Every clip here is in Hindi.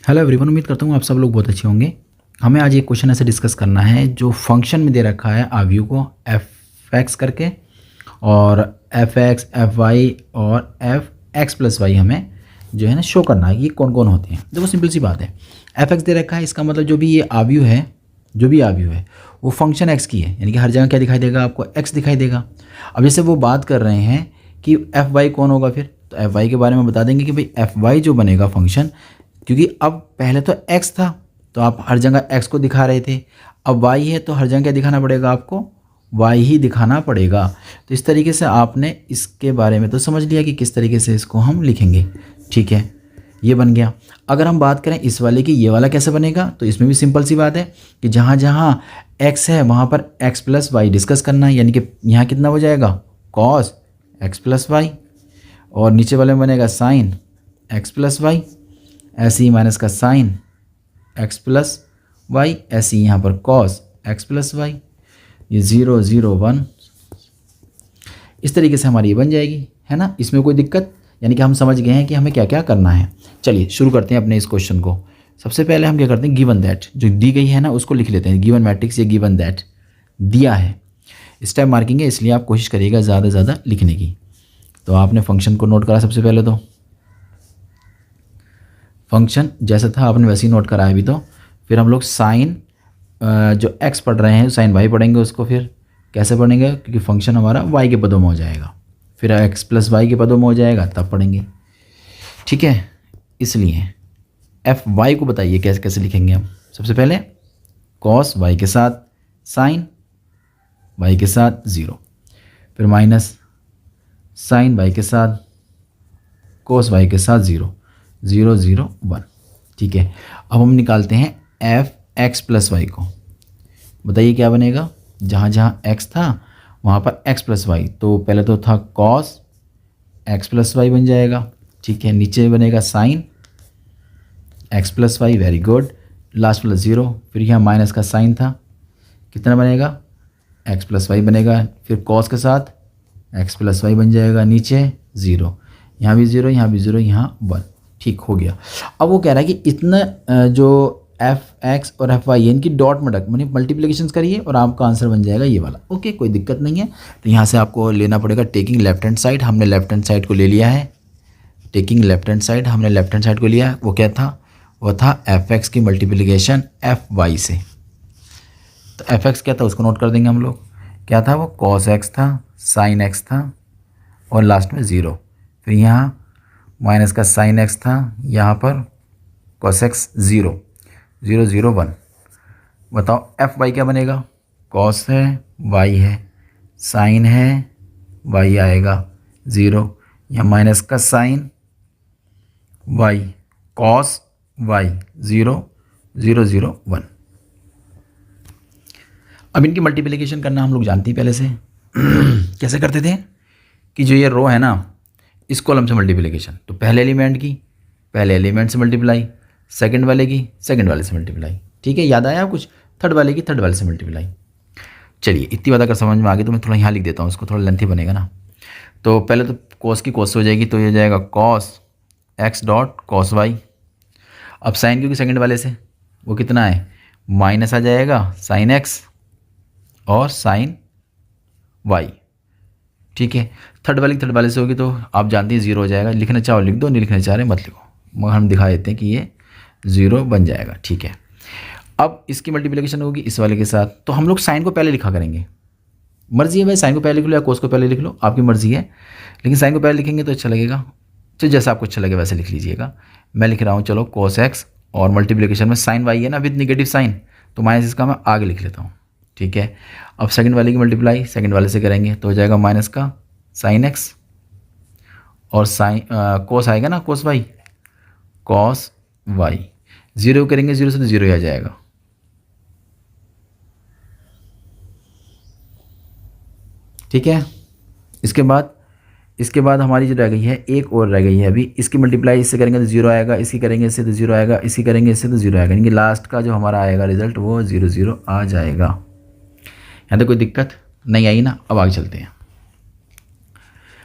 हेलो एवरीवन, उम्मीद करता हूँ आप सब लोग बहुत अच्छे होंगे। हमें आज एक क्वेश्चन ऐसे डिस्कस करना है जो फंक्शन में दे रखा है आव्यू को एफ एक्स करके और एफ एक्स एफ वाई और एफ एक्स प्लस वाई हमें जो है ना शो करना है। ये कौन कौन होते हैं। देखो सिंपल सी बात है, एफ एक्स दे रखा है, इसका मतलब जो भी ये आव्यू है वो फंक्शन एक्स की है, यानी कि हर जगह क्या दिखाई देगा आपको, एक्स दिखाई देगा। अब जैसे वो बात कर रहे हैं कि एफ वाई कौन होगा, फिर तो एफ वाई के बारे में बता देंगे कि भाई एफ वाई जो बनेगा फंक्शन, क्योंकि अब पहले तो x था तो आप हर जगह x को दिखा रहे थे, अब y है तो हर जगह क्या दिखाना पड़ेगा आपको, y ही दिखाना पड़ेगा। तो इस तरीके से आपने इसके बारे में तो समझ लिया कि किस तरीके से इसको हम लिखेंगे। ठीक है, ये बन गया। अगर हम बात करें इस वाले की, ये वाला कैसे बनेगा, तो इसमें भी सिंपल सी बात है कि जहाँ जहाँ x है वहाँ पर x प्लस वाई डिस्कस करना है, यानी कि यहाँ कितना हो जाएगा कॉस x प्लस वाई, और नीचे वाले में बनेगा साइन x प्लस वाई, ऐसे ही माइनस का साइन x प्लस वाई, ऐसे ही यहाँ पर कॉस x प्लस वाई, ये 0 0 1, इस तरीके से हमारी ये बन जाएगी, है ना। इसमें कोई दिक्कत, यानी कि हम समझ गए हैं कि हमें क्या क्या करना है। चलिए शुरू करते हैं अपने इस क्वेश्चन को। सबसे पहले हम क्या करते हैं, गिवन दैट जो दी गई है ना उसको लिख लेते हैं। गिवन मैट्रिक्स, ये गिवन दैट दिया है, स्टेप मार्किंग है, इसलिए आप कोशिश करिएगा ज़्यादा से ज़्यादा लिखने की। तो आपने फंक्शन को नोट करा, सबसे पहले तो फंक्शन जैसा था आपने वैसे ही नोट करा है अभी। तो फिर हम लोग साइन जो x पढ़ रहे हैं साइन y पढ़ेंगे, उसको फिर कैसे पढ़ेंगे, क्योंकि फंक्शन हमारा y के पदों में हो जाएगा, फिर x प्लस वाई के पदों में हो जाएगा तब पढ़ेंगे। ठीक है, इसलिए एफ वाई को बताइए कैसे कैसे लिखेंगे हम। सबसे पहले कॉस y के साथ साइन y के साथ 0, फिर माइनस साइन y के साथ कोस y के साथ 0 0 0 1। ठीक है, अब हम निकालते हैं एफ एक्स प्लस वाई को। बताइए क्या बनेगा, जहाँ जहाँ x था वहाँ पर x प्लस वाई, तो पहले तो था कॉस x प्लस वाई बन जाएगा। ठीक है, नीचे बनेगा sine x plus y, very good, last plus 0, फिर यहाँ माइनस का साइन था, कितना बनेगा x प्लस वाई बनेगा, फिर कॉस के साथ x प्लस वाई बन जाएगा, नीचे 0, यहाँ भी 0, यहाँ भी 0, यहाँ 1। ठीक हो गया। अब वो कह रहा है कि इतना जो एफ एक्स और एफ वाई इनकी डॉट में मैंने मल्टीप्लिकेशन करिए और आपका आंसर बन जाएगा ये वाला। ओके, कोई दिक्कत नहीं है। तो यहाँ से आपको लेना पड़ेगा टेकिंग लेफ्ट हैंड साइड। हमने लेफ्ट हैंड साइड को ले लिया है, टेकिंग लेफ्ट हैंड साइड, हमने लेफ्ट हैंड साइड को लिया है। वो क्या था, वो था एफ एक्स की मल्टीप्लिकेशन एफ वाई से। तो एफ एक्स क्या था उसको नोट कर देंगे हम लोग, क्या था वो कॉस एक्स था, साइन एक्स था और लास्ट में 0, फिर यहाँ माइनस का साइन एक्स था, यहाँ पर कॉस एक्स 0 0 0 1। बताओ एफ वाई क्या बनेगा, कॉस है वाई है साइन है वाई आएगा 0, यहाँ माइनस का साइन वाई कॉस वाई 0 0 0 1। अब इनकी मल्टीप्लिकेशन करना हम लोग जानते हैं पहले से। कैसे करते थे कि जो ये रो है ना, इस कॉलम से मल्टीप्लिकेशन, तो पहले एलिमेंट से मल्टीप्लाई, सेकंड वाले की सेकंड वाले से मल्टीप्लाई। ठीक है, याद आया कुछ, थर्ड वाले की थर्ड वाले से मल्टीप्लाई। चलिए इतनी बात अगर समझ में आ गई तो मैं थोड़ा यहाँ लिख देता हूँ, उसको थोड़ा लेंथी बनेगा ना। तो पहले तो कॉस की कॉस हो जाएगी, तो ये जाएगा cos x dot cos y. अब साइन क्योंकि सेकंड वाले से वो कितना है, माइनस आ जाएगा साइन एक्स और साइन वाई। ठीक है, थर्ड वाले से होगी तो आप जानते हैं 0 हो जाएगा। लिखना चाहो लिख दो, नहीं लिखना चाह रहे मत लिखो, मगर हम दिखा देते हैं कि ये 0 बन जाएगा। ठीक है, अब इसकी मल्टीप्लिकेशन होगी इस वाले के साथ, तो हम लोग साइन को पहले लिखा करेंगे। मर्जी है भाई, साइन को पहले लिख लो या कोस को पहले लिख लो, आपकी मर्जी है, लेकिन साइन को पहले लिखेंगे तो अच्छा लगेगा। तो जैसा आपको अच्छा लगे वैसे लिख लीजिएगा। मैं लिख रहा हूँ चलो कोस एक्स, और मल्टीप्लिकेशन में साइन वाई है ना विद निगेटिव साइन, तो माइनस इसका मैं आगे लिख लेता हूँ। ठीक है, अब सेकंड वाले की मल्टीप्लाई सेकंड वाले से करेंगे तो हो जाएगा माइनस का साइन एक्स और साइन कोस आएगा ना कोस वाई, कॉस वाई 0 करेंगे, 0 से तो 0 ही आ जाएगा। ठीक है, इसके बाद हमारी जो रह गई है एक और रह गई है अभी, इसकी मल्टीप्लाई इससे करेंगे तो 0 आएगा, इसकी करेंगे इससे तो 0 आएगा, इसकी करेंगे इससे तो 0 आएगा, यानी कि लास्ट का जो हमारा आएगा रिजल्ट वो 0 0 आ जाएगा। यहाँ तो कोई दिक्कत नहीं आई ना। अब आगे चलते हैं।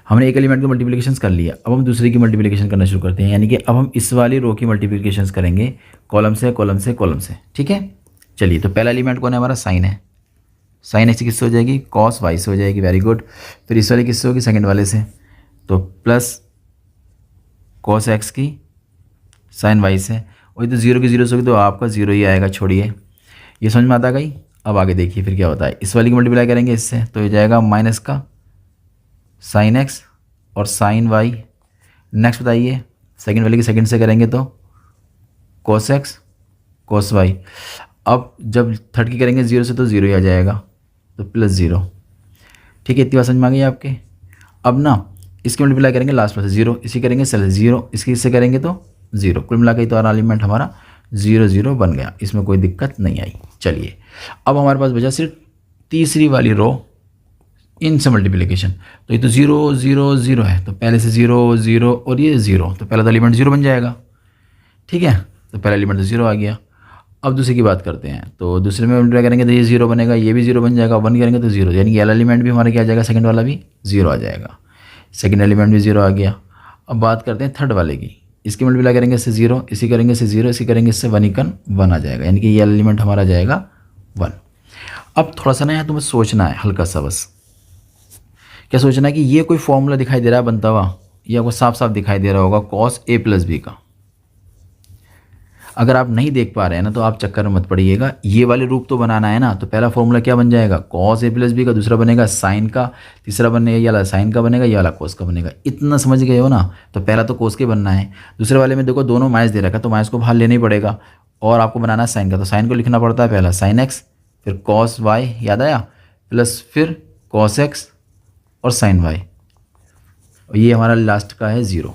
हमने एक एलिमेंट की मल्टीप्लिकेशन कर लिया, अब हम दूसरे की मल्टीप्लिकेशन करना शुरू करते हैं, यानी कि अब हम इस वाली रो की मल्टीप्लिकेशन करेंगे कॉलम से कॉलम से कॉलम से, ठीक है। चलिए, तो पहला एलिमेंट कौन है हमारा, साइन है। साइन एक्स किससे हो जाएगी, कॉस वाई से हो जाएगी, वेरी गुड। फिर इस वाली किससे होगी, सेकंड वाले से, तो प्लस कॉस एक्स की साइन वाई से, और तो जीरो की जीरो से होगी तो आपका जीरो ही आएगा, छोड़िए। ये समझ में आता गई। अब आगे देखिए फिर क्या होता है, इस वाली की मल्टीप्लाई करेंगे इससे तो हो जाएगा माइनस का साइन एक्स और साइन वाई। नेक्स्ट बताइए, सेकंड वाले की सेकंड से करेंगे तो कॉस एक्स कॉस वाई। अब जब थर्ड की करेंगे जीरो से तो जीरो ही आ जाएगा, तो प्लस जीरो, ठीक है। इतनी बात समझ में आ गई आपके। अब ना इसकी मल्टीप्लाई करेंगे लास्ट में से जीरो, इसी करेंगे चल जीरो, इसकी इससे करेंगे तो जीरो, कुल मिला के तो एलिमेंट हमारा 0 0 बन गया, इसमें कोई दिक्कत नहीं आई। चलिए, अब हमारे पास बचा सिर्फ तीसरी वाली रो, इनसे मल्टीप्लिकेशन। तो ये तो 0 0 0 है, तो पहले से 0 0 और ये 0, तो पहला तो एलिमेंट 0 बन जाएगा, ठीक है। तो पहला एलिमेंट तो 0 आ गया। अब दूसरे की बात करते हैं, तो दूसरे में मल्टीप्लाई करेंगे तो ये 0 बनेगा, ये भी 0 बन जाएगा, 1 करेंगे तो 0, यानी कि वाला एलिमेंट भी हमारा क्या आ जाएगा, सेकंड वाला भी 0 आ जाएगा, सेकंड एलिमेंट भी 0 आ गया। अब बात करते हैं थर्ड वाले की, इसकी मल्टीप्लाई करेंगे इससे 0, इसी करेंगे इससे 0, इसी करेंगे इससे 1 इकन 1 आ जाएगा, यानी कि ये एलिमेंट हमारा जाएगा 1। अब थोड़ा सा ना यहाँ तुम्हें सोचना है हल्का सा, बस क्या सोचना है कि ये कोई फॉर्मूला दिखाई दे रहा है बनता हुआ, ये आपको साफ साफ दिखाई दे रहा होगा cos a + b का। अगर आप नहीं देख पा रहे हैं ना तो आप चक्कर में मत पड़िएगा, ये वाले रूप तो बनाना है ना। तो पहला फॉर्मूला क्या बन जाएगा, cos a + b का, दूसरा बनेगा साइन का, तीसरा बनेगा ये वाला साइन का बनेगा, ये वाला cos का बनेगा। इतना समझ गए हो ना। तो पहला तो cos के बनना है, दूसरे वाले में देखो दोनों माइनस दे रखा है तो माइनस को बाहर लेना ही पड़ेगा, और आपको बनाना है साइन का, तो साइन को लिखना पड़ता है पहला साइन एक्स, फिर cos y, याद आया, प्लस फिर cos x और साइन वाई, और ये हमारा लास्ट का है 0,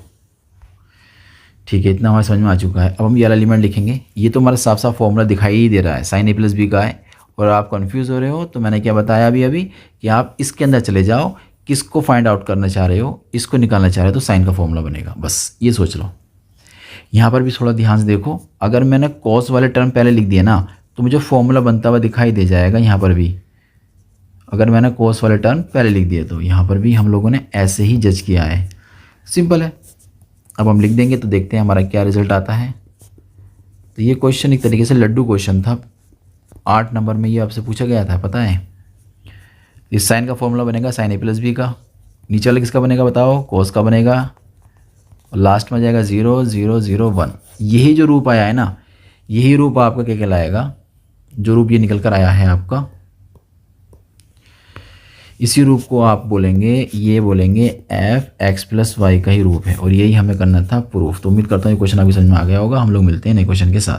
ठीक है। इतना हमारे समझ में आ चुका है। अब हम ये वाला एलिमेंट लिखेंगे, ये तो हमारा साफ साफ फॉर्मूला दिखाई ही दे रहा है, साइन a + b का है, और आप कंफ्यूज हो रहे हो तो मैंने क्या बताया अभी कि आप इसके अंदर चले जाओ, किसको फाइंड आउट करना चाह रहे हो, इसको निकालना चाह रहे हो तो साइन का फॉर्मूला बनेगा, बस ये सोच लो। यहाँ पर भी थोड़ा ध्यान से देखो, अगर मैंने कॉस वाले टर्म पहले लिख दिया ना तो मुझे फॉर्मूला बनता हुआ दिखाई दे जाएगा यहाँ पर भी। अगर मैंने कोस वाले टर्म पहले लिख दिए तो यहाँ पर भी हम लोगों ने ऐसे ही जज किया है, सिंपल है। अब हम लिख देंगे तो देखते हैं हमारा क्या रिजल्ट आता है। तो ये क्वेश्चन एक तरीके से लड्डू क्वेश्चन था, 8 नंबर में ये आपसे पूछा गया था, पता है। इस साइन का फॉर्मूला बनेगा साइन a + b का, नीचे वाला किसका बनेगा बताओ, कोस का बनेगा, और लास्ट में जाएगा 0 0 0 1। यही जो रूप आया है ना, यही रूप आपका क्या कहलाएगा, जो रूप ये निकल कर आया है आपका, इसी रूप को आप बोलेंगे, ये बोलेंगे f(x + y) का ही रूप है, और यही हमें करना था प्रूफ। तो उम्मीद करता हूँ ये क्वेश्चन आपकी समझ में आ गया होगा। हम लोग मिलते हैं नए क्वेश्चन के साथ।